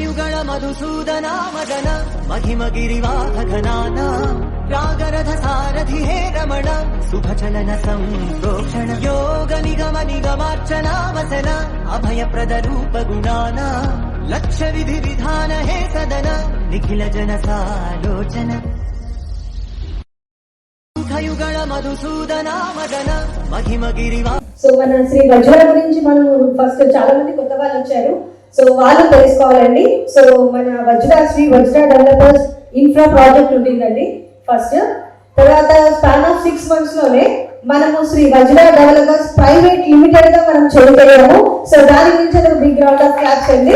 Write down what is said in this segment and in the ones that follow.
సుఖయుగళ మధుసూదనా మదన మహిమగిరివాహ ఘనాన రాగరథ సారథి హే రమణ శుభచలన సంప్రోక్షణ యోగ నిగమ నిగమార్చనా వసన అభయప్రద రూప గుణాన లక్ష్య విధి విధాన హే సదన నిఖిల జన సాలోచన సుఖయుగళ మధుసూదనా మదన మహిమగిరివాహ. సో మన శ్రీ వజ్ర గురించి మనం ఫస్ట్ చాలా మంది కొత్త వాళ్ళు వచ్చారు, సో వాళ్ళు తెలుసుకోవాలండి. సో మన శ్రీ వజ్ర డెవలపర్స్ ఇన్ఫ్రా ప్రాజెక్ట్ ఉంటుందండి ఫస్ట్. తర్వాత స్పాన్ ఆఫ్ 6 months లోనే మనము శ్రీ వజ్ర డెవలపర్స్ ప్రైవేట్ లిమిటెడ్ గా మనం చేయగలిగాము. సో దాని గురించి ఒక బిగ్ రౌండ్ ఆఫ్ క్లాప్స్ అండి.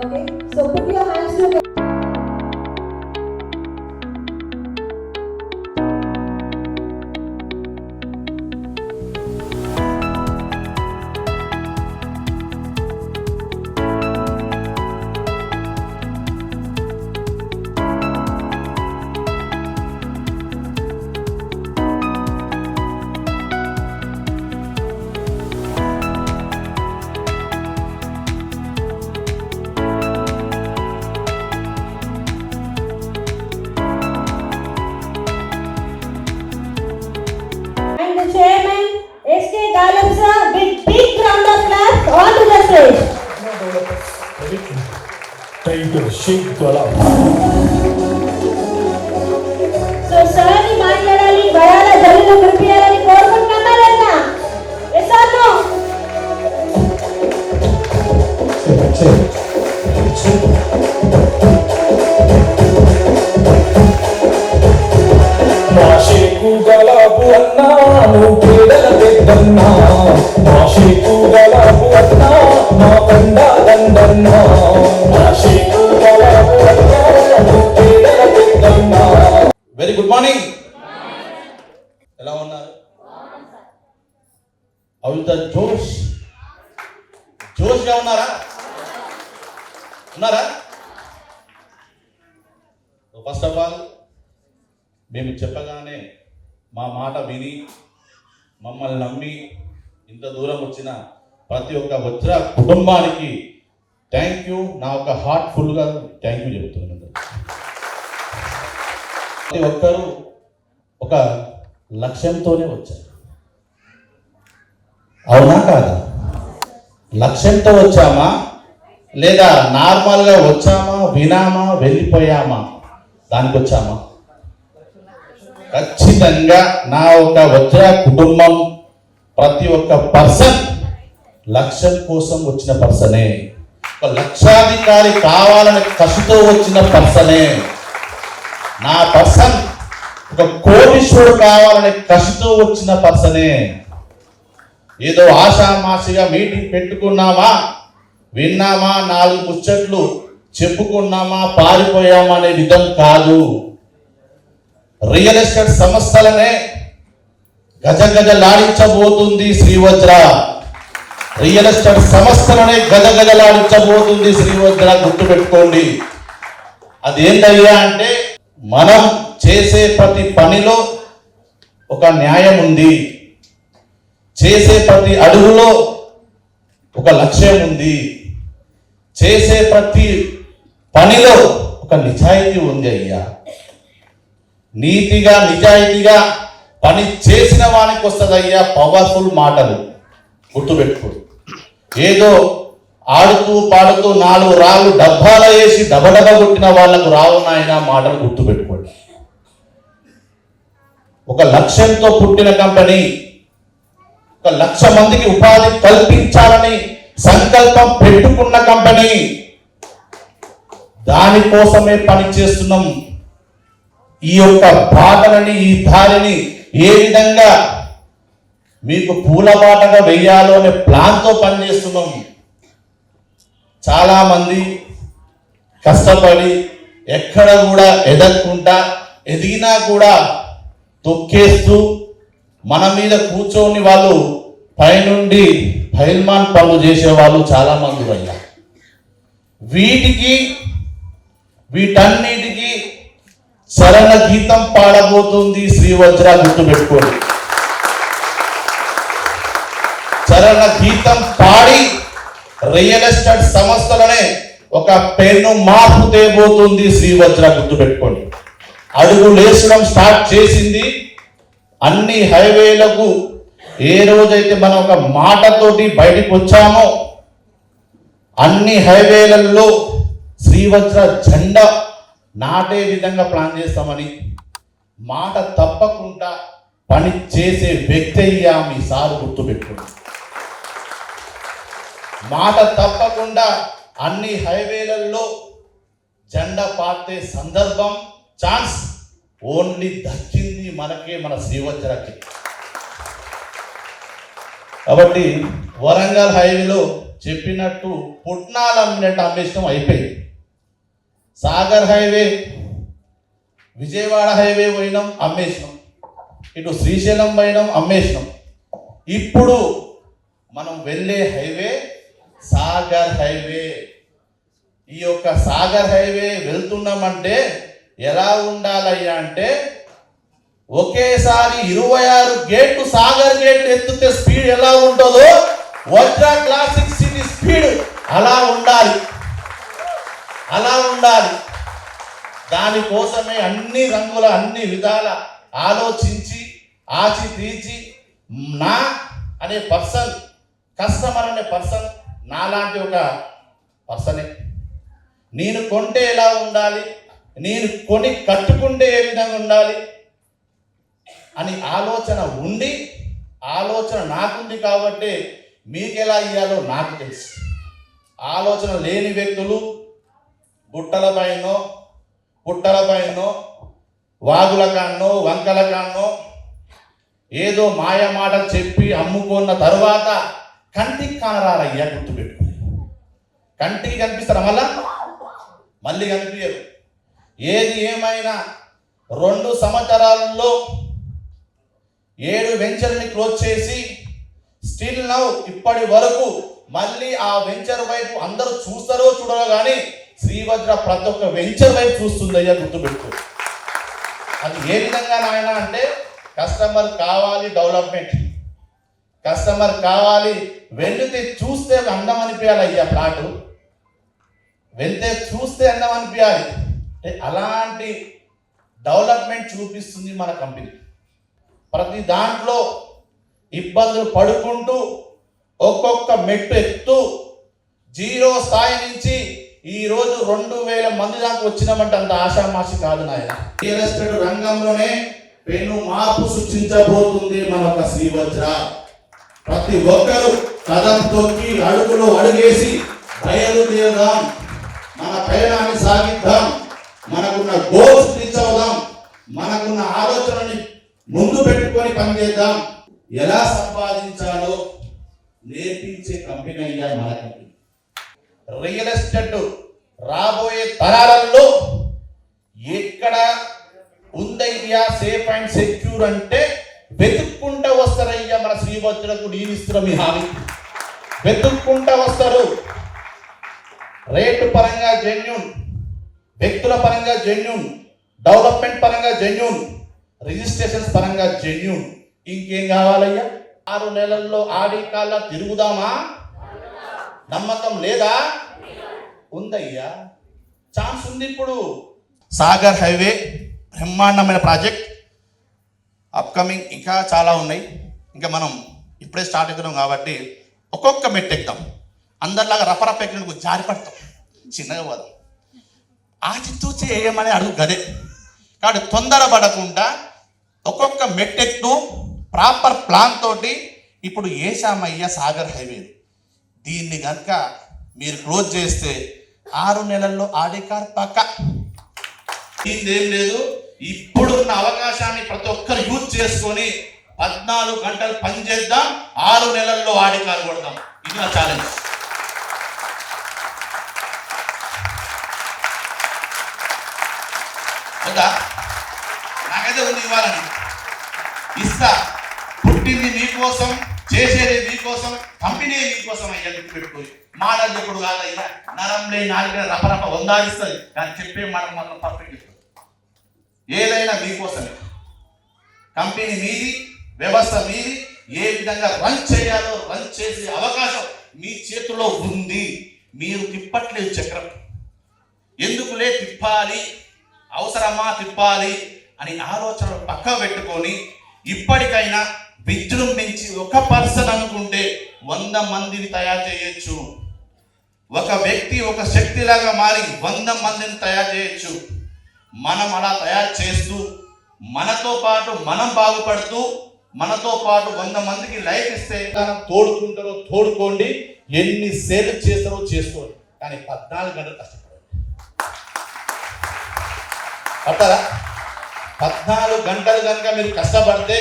Okay, so put your hands together. Chairman SK Galab sir, with big round of applause on to the stage. Trying to shake Galab. So sir ni మాట్లాడాలి, బయాల జల్లు గుర్పియాలని కోరుకుంటున్నా లేదా? Yes or no? మాషేకు గలాబు అన్నా నువ్వు పేదల పెద్దన్నా, మాషేకు గలాబు అన్నా మా బండ దండన్నా, మాషేకు గలాబు అన్నా నువ్వు పేదల పెద్దన్నా. Very good morning. ఎలా ఉన్నారు? అవుతా జోష్గా ఉన్నారా? ఫస్ట్ ఆఫ్ ఆల్ మేము చెప్పగానే మా మాట విని మమ్మల్ని నమ్మి ఇంత దూరం వచ్చిన ప్రతి ఒక్క వజ్ర కుటుంబానికి థ్యాంక్ యూ. నా ఒక హార్ట్ఫుల్గా థ్యాంక్ యూ చెబుతున్నాను. ప్రతి ఒక్కరూ ఒక లక్ష్యంతోనే వచ్చారు, అవునా కాదా? లక్ష్యంతో వచ్చామా లేదా నార్మల్గా వచ్చామా, వినామా, వెళ్ళిపోయామా, దానికి వచ్చామా? ఖచ్చితంగా నా ఒక వజ్ర కుటుంబం ప్రతి ఒక్క పర్సన్ లక్ష్యం కోసం వచ్చిన పర్సనే, ఒక లక్షాధికారి కావాలని కసితో వచ్చిన పర్సనే. నా పర్సన్ ఒక కోటీశ్వరుడు కావాలని కసితో వచ్చిన పర్సనే. ఏదో ఆషామాషిగా మీటింగ్ పెట్టుకున్నామా, విన్నామా, 4 ముచ్చట్లు చెప్పుకున్నామా, పారిపోయామా అనే విధం కాదు. రియల్ ఎస్టేట్ సంస్థలనే గజగజలాడించబోతుంది శ్రీవజ్ర. రియల్ ఎస్టేట్ సంస్థలనే గజగజలాడించబోతుంది శ్రీవజ్ర, గుర్తుపెట్టుకోండి. అదేంటయ్యా అంటే మనం చేసే ప్రతి పనిలో ఒక న్యాయం ఉంది, చేసే ప్రతి అడుగులో ఒక లక్ష్యం ఉంది, చేసే ప్రతి పనిలో ఒక నిజాయితీ ఉంది అయ్యా. నీతిగా నిజాయితీగా పని చేసిన వానికి వస్తుందయ్యా పవర్ఫుల్ మాటలు, గుర్తుపెట్టుకో. ఏదో ఆడుతూ పాడుతూ 4 రాళ్ళు డబ్బాలో వేసి డబడబ కొట్టిన వాళ్ళకు రావున్నాయన మాటలు గుర్తుపెట్టుకోండి. ఒక లక్ష్యంతో పుట్టిన కంపెనీ, 1 లక్ష మందికి ఉపాధి కల్పించాలని సంకల్పం పెట్టుకున్న కంపెనీ, దానికోసమే పని చేస్తున్నాం. ఈ యొక్క బాటలని, ఈ దారిని ఏ విధంగా మీకు పూలబాటగా వెయ్యాలో అనే ప్లాన్తో పనిచేస్తున్నాం. చాలా మంది కష్టపడి ఎక్కడ కూడా ఎదగకుండా, ఎదిగినా కూడా తొక్కేస్తూ మన మీద కూర్చొని వాళ్ళు పైనుండి పైల్మాన్ పనులు చేసే వాళ్ళు చాలా మంది అయ్యారు. వీటన్నిటికీ శరణ గీతం పాడబోతుంది శ్రీవజ్ర, గుర్తుపెట్టుకోండి. శరణ గీతం పాడి రియల్ ఎస్టేట్ సంస్థలనే ఒక పెన్ను మార్పు తేబోతుంది శ్రీవజ్ర, గుర్తుపెట్టుకోండి. అడుగులేసడం స్టార్ట్ చేసింది. అన్ని హైవేలకు ఏ రోజైతే మనం ఒక మాటతోటి బయటికి వచ్చామో అన్ని హైవేలలో శ్రీవజ్ర జెండా నాటే విధంగా ప్లాన్ చేస్తామని మాట తప్పకుండా పని చేసే వ్యక్తి అయ్యా మీ సారు, గుర్తుపెట్టుకోండి. మాట తప్పకుండా అన్ని హైవేలలో జెండా పాతే సందర్భం, ఛాన్స్ ఓన్లీ దక్కింది మనకే, మన శ్రీవజ్రకి. కాబట్టి వరంగల్ హైవేలో చెప్పినట్టు పుట్నాలు అమ్మినట్టు అమ్మేషం అయిపోయింది. సాగర్ హైవే, విజయవాడ హైవే పోయినాం, అమ్మేసినాం. ఇటు శ్రీశైలం పోయినాం, అమ్మేసినాం. ఇప్పుడు మనం వెళ్ళే హైవే సాగర్ హైవే. ఈ యొక్క సాగర్ హైవే వెళ్తున్నామంటే ఎలా ఉండాలయ్యా అంటే ఒకేసారి 26 గేట్లు సాగర్ గేట్లు ఎత్తుతే స్పీడ్ ఎలా ఉంటుందో వజ్ర క్లాసిక్ సిటీ స్పీడ్ అలా ఉండాలి, అలా ఉండాలి. దానికోసమే అన్ని రంగుల అన్ని విధాల ఆలోచించి ఆచి తీర్చి నా అనే పర్సన్, కస్టమర్ అనే పర్సన్ నాలాంటి ఒక పర్సనే. నేను కొంటే ఎలా ఉండాలి, నేను కొని కట్టుకుంటే ఏ విధంగా ఉండాలి అని ఆలోచన ఉండి, ఆలోచన నాకుంది కాబట్టి మీకు ఎలా ఇవ్వాలో నాకు తెలుసు. ఆలోచన లేని వ్యక్తులు గుట్టల పైనో పుట్టల పైనో వాగుల కాన్నో వంకల కాన్నో ఏదో మాయ మాట చెప్పి అమ్ముకున్న తరువాత కంటికి కానరాలయ్యా, గుర్తుపెట్టుకుని. కంటికి కనిపిస్తారా మళ్ళీ కనిపించరు. ఏది ఏమైనా 2 సంవత్సరాల్లో 7 వెంచర్ని క్లోజ్ చేసి స్టిల్ నౌ ఇప్పటి వరకు మళ్ళీ ఆ వెంచర్ వైపు అందరూ చూస్తారో చూడరో కానీ శ్రీవజ్ర ప్రతి ఒక్క వెంచర్ వైపు చూస్తుందయ్యా, గుర్తుపెట్టుకో. అది ఏ విధంగా నాయన అంటే కస్టమర్ కావాలి డెవలప్మెంట్, కస్టమర్ కావాలి, వెళ్తే చూస్తే అందం అనిపించాలి అయ్యా, ప్లాటు వెళ్తే చూస్తే అందం అనిపించాలి. అంటే అలాంటి డెవలప్మెంట్ చూపిస్తుంది మన కంపెనీ. ప్రతి దాంట్లో ఇబ్బందులు పడుకుంటూ ఒక్కొక్క మెట్టు ఎక్కుతూ 0 స్థాయి నుంచి ఈరోజు 2000 మంది దాకా వచ్చినామంటే అంత ఆషామాషి కాదు నాయన. రియల్ ఎస్టేట్ రంగంలోనే పెను మార్పు సృష్టించబోతుంది మన ఒక శ్రీవజ్ర. ప్రతి ఒక్కరూ కదం తొక్కి అడుగులో అడుగేసి బయలుదేరదాం, మన ప్రయాణాన్ని సాగిద్దాం, మనకున్న గోల్స్ రీచ్ అవుదాం, మనకున్న ఆలోచనని ముందు పెట్టుకొని పనిచేద్దాం. ఎలా సంపాదించాలో నేర్పించే కంపెనీ అయ్యా మన కంపెనీ. రియల్ ఎస్టేట్ రాబోయే తరాలలో ఎక్కడ ఉందయ్యా సేఫ్ అండ్ సెక్యూర్ అంటే వెతుక్కుంటూ వస్తారయ్యా మన శ్రీవజ్రకు. నేను ఇస్తున్న మీ హామీ, వెతుక్కుంటూ వస్తారు. రేటు పరంగా జెన్యూన్, వ్యక్తుల పరంగా జెన్యూన్, డెవలప్మెంట్ పరంగా జెన్యూన్, రిజిస్ట్రేషన్స్ పరంగా జెన్యూన్. ఇంకేం కావాలయ్యా? 6 నెలల్లో ఆడి కాళ్ళ తిరుగుదామా? నమ్మకం లేదా? ఉందయ్యా, ఛాన్స్ ఉంది. ఇప్పుడు సాగర్ హైవే బ్రహ్మాండమైన ప్రాజెక్ట్, అప్కమింగ్ ఇంకా చాలా ఉన్నాయి. ఇంకా మనం ఇప్పుడే స్టార్ట్ అవుతున్నాం కాబట్టి ఒక్కొక్క మెట్టు ఎక్కుతాం. అందరిలాగా రఫరఫ్ ఎక్కినందుకు జారి పడతాం, చిన్నగా పోదాం. ఆచితూచి వేయమని అడుగు గదే. కాబట్టి తొందరపడకుండా ఒక్కొక్క మెట్టెక్కు ప్రాపర్ ప్లాన్ తోటి ఇప్పుడు ఏసామయ్య సాగర్ హైవే. దీన్ని కనుక మీరు క్లోజ్ చేస్తే 6 నెలల్లో ఆడే కార్ పక్క. దీనిదేం లేదు. ఇప్పుడున్న అవకాశాన్ని ప్రతి ఒక్కరు యూజ్ చేసుకొని 14 గంటలు పని చేద్దాం, 6 నెలల్లో ఆడే కారు కొడదాం. ఇది నా ఛాలెంజ్. నాకైతే ఉంది ఇవ్వాలని ఇస్తా. పుట్టింది మీకోసం, చేసేది మీకోసం, కంపెనీ మీకోసం అయ్యా. పెట్టుకోయి మాటలు చెప్పుడు కాదయ్యా. నరం లేని నాలుగు రపరప వందాలిస్తుంది, కానీ చెప్పే మాట మాత్రం పర్ఫెక్ట్ చెప్తుంది. ఏదైనా మీకోసమే. కంపెనీ మీది, వ్యవస్థ మీది. ఏ విధంగా రన్ చేయాలో రన్ చేసే అవకాశం మీ చేతిలో ఉంది. మీరు తిప్పట్లేదు చక్రం. ఎందుకులే తిప్పాలి, అవసరమా తిప్పాలి అని ఆలోచనలు పక్క పెట్టుకొని ఇప్పటికైనా విజృంభించి ఒక పర్సన్ అనుకుంటే 100 మందిని తయారు చేయొచ్చు. ఒక వ్యక్తి ఒక శక్తిలాగా మారి 100 మందిని తయారు చేయొచ్చు. మనం అలా తయారు చేస్తూ మనతో పాటు మనం బాగుపడుతూ మనతో పాటు 100 మందికి లైఫ్ ఇస్తే తోడుకుంటారో తోడుకోండి, ఎన్ని సేలు చేస్తారో చేసుకోండి, కానీ 14 గంటలు కష్టపడండి. పట్టారా? 14 గంటలు కనుక మీరు కష్టపడితే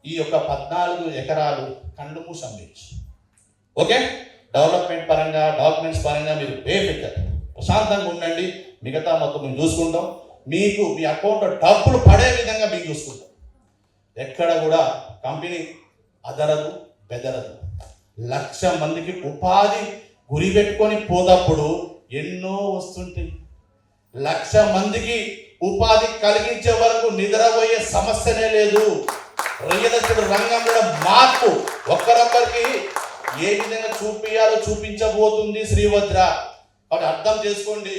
ఈ యొక్క 14 ఎకరాలు కళ్ళు మూసి అమ్మేయచ్చు. ఓకే, డెవలప్మెంట్ పరంగా డాక్యుమెంట్స్ పరంగా మీరు బేఫికర్ ప్రశాంతంగా ఉండండి. మిగతా మొత్తం మేము చూసుకుంటాం. మీకు మీ అకౌంట్లో డబ్బులు పడే విధంగా మేము చూసుకుంటాం. ఎక్కడ కూడా కంపెనీ అదరదు బెదరదు. 1,00,000 మందికి ఉపాధి గురి పెట్టుకొని పోదప్పుడు ఎన్నో వస్తుంటాయి. 1,00,000 మందికి ఉపాధి కలిగించే వరకు నిద్రపోయే సమస్యనే లేదు. రియల్ ఎస్టేట్ రంగంలో మార్పు ఒక్కరొక్కరికి ఏ విధంగా చూపించాలో చూపించబోతుంది శ్రీవజ్ర. కాబట్టి అర్థం చేసుకోండి,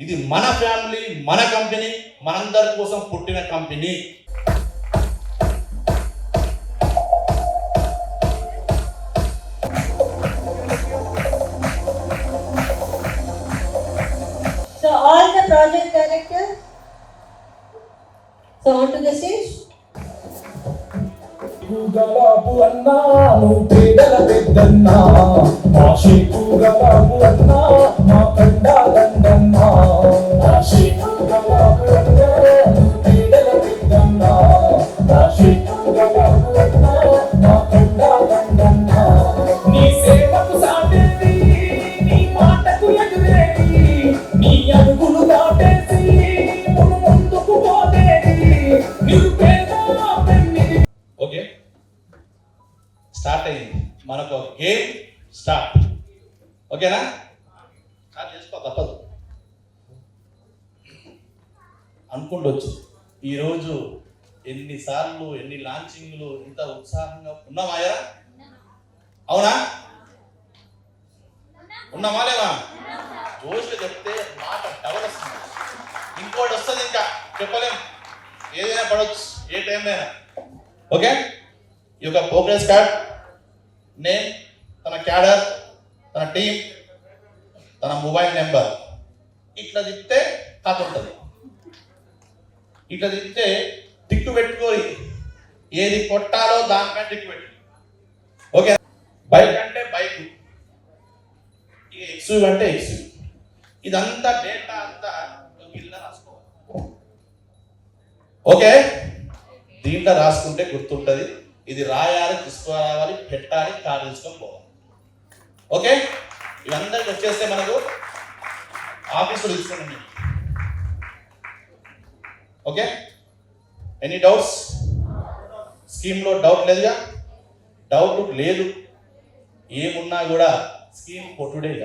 ఇది మన ఫ్యామిలీ, మన కంపెనీ, మనందరి కోసం పుట్టిన company. So all the project directors, so on to the stage. గలాబు అన్నా నువ్వు పేదల పెద్దన్నా, మా షేకు గలాబు అన్నా మా కండా దండన్నా. మా షేకు గలాబు అన్నా నువ్వు పేదల పెద్దన్నా, మా షేకు గలాబు అన్నా మా కండా దండన్నా. నీ సేవకు సాటేది, నీ మాటకు ఎదురేది, నీ అడుగులు దాటేసి ముందుకు పోతేది నిరుపేద పెన్నిది. ఓకే, స్టార్ట్ అయింది మనకు గేమ్ స్టార్ట్. ఓకేనా? స్టార్ట్ చేసుకో, తప్పదు. అనుకుంటొచ్చు ఈరోజు ఎన్నిసార్లు ఎన్ని లాంచింగ్లు ఇంత ఉత్సాహంగా ఉన్నామాయా? అవునా? ఉన్నామా లేవా? జోష్గా చెప్తే మాట డబల్ వస్తుంది, ఇంకోటి వస్తుంది, ఇంకా చెప్పలేం. ఏదైనా పడవచ్చు ఏ టైంలో అయినా. ఓకే, ఈ యొక్క ప్రోగ్రెస్ కార్డ్ నేమ్, తన క్యాడర్, తన టీం, తన మొబైల్ నెంబర్ ఇట్లా తిప్పితే కథ ఉంటుంది. ఇట్లా తిప్పితే టిక్కు పెట్టుకోరి, ఏది కొట్టాలో దానిపైన టిక్కు పెట్టు. ఓకే, బైక్ అంటే బైక్, ఇక ఎక్స్యూ అంటే ఎక్స్యూ. ఇదంతా డేటా అంతా ఇలా రాసుకోవాలి. ఓకే, దీంట్లో రాసుకుంటే గుర్తుంటుంది. ఇది రాయాలి, తీసుకురావాలి, పెట్టాలి, కార్డు తీసుకొని పోవాలి. ఓకే, ఇవందరికి వచ్చేస్తే మనకు ఆఫీసులో తీసుకోండి. Okay, any doubts? స్కీమ్లో డౌట్ లేదుగా? డౌట్ లేదు, ఏమున్నా కూడా స్కీమ్ కొట్టుడే ఇక.